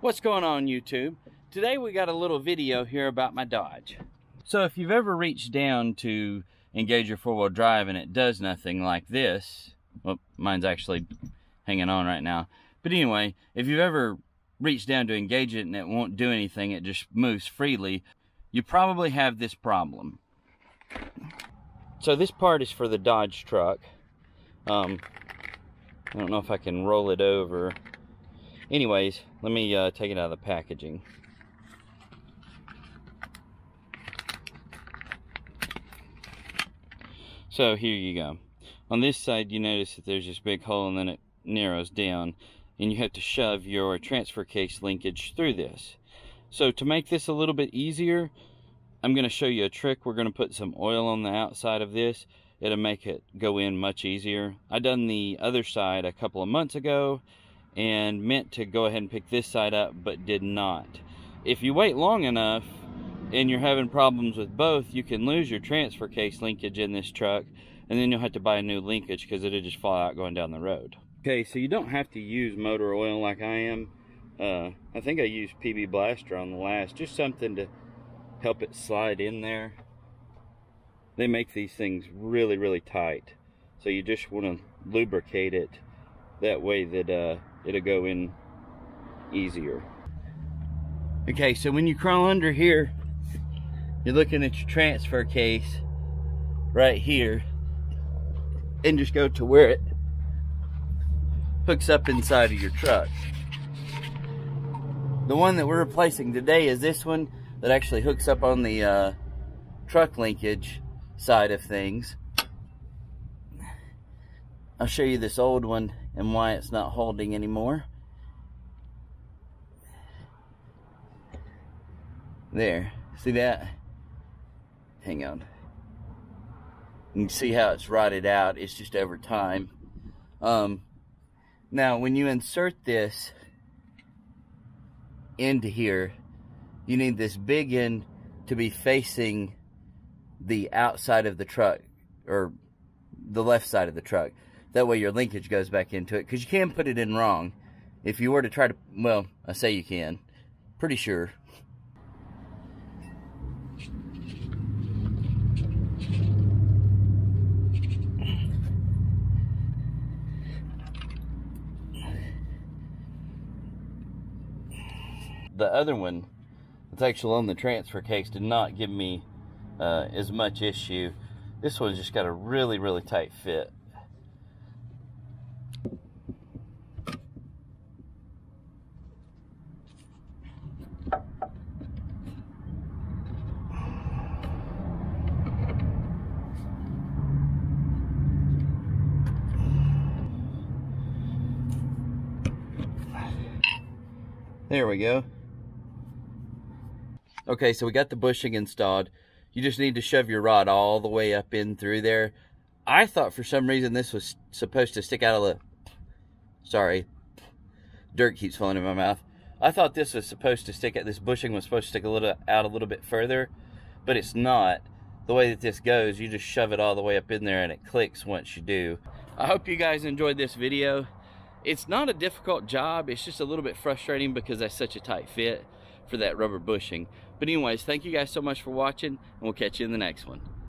What's going on, YouTube? Today we got a little video here about my Dodge. So if you've ever reached down to engage your four-wheel drive and it does nothing like this, well, mine's actually hanging on right now, but anyway, if you've ever reached down to engage it and it won't do anything, it just moves freely, you probably have this problem. So this part is for the Dodge truck. I don't know if I can roll it over. Anyways, let me take it out of the packaging. So here you go. On this side, you notice that there's this big hole and then it narrows down, and you have to shove your transfer case linkage through this. So to make this a little bit easier, I'm going to show you a trick. We're going to put some oil on the outside of this. It'll make it go in much easier. I done the other side a couple of months ago and meant to go ahead and pick this side up, but did not. If you wait long enough and you're having problems with both, you can lose your transfer case linkage in this truck, and then you'll have to buy a new linkage because it'll just fall out going down the road. Okay, so you don't have to use motor oil like I am. I think I used PB Blaster on the last, just something to help it slide in there. They make these things really, really tight, so you just want to lubricate it that way that it'll go in easier. Okay, so when you crawl under here, you're looking at your transfer case right here, and just go to where it hooks up inside of your truck. The one that we're replacing today is this one that actually hooks up on the truck linkage side of things. I'll show you this old one and why it's not holding anymore. There, see that? Hang on. You can see how it's rotted out. It's just over time. Now when you insert this into here, you need this big end to be facing the outside of the truck, or the left side of the truck. That way your linkage goes back into it, because you can put it in wrong. If you were to try to, well, I say you can. Pretty sure. The other one that's actually on the transfer case did not give me as much issue. This one's just got a really, really tight fit. There we go. Okay, so we got the bushing installed. You just need to shove your rod all the way up in through there. I thought for some reason this was supposed to stick out of the... Sorry. Dirt keeps falling in my mouth. I thought this was supposed to stick out, this bushing was supposed to stick out a little bit further, but it's not. The way that this goes, you just shove it all the way up in there and it clicks once you do. I hope you guys enjoyed this video. It's not a difficult job, it's just a little bit frustrating because that's such a tight fit for that rubber bushing. But anyways, thank you guys so much for watching, and we'll catch you in the next one.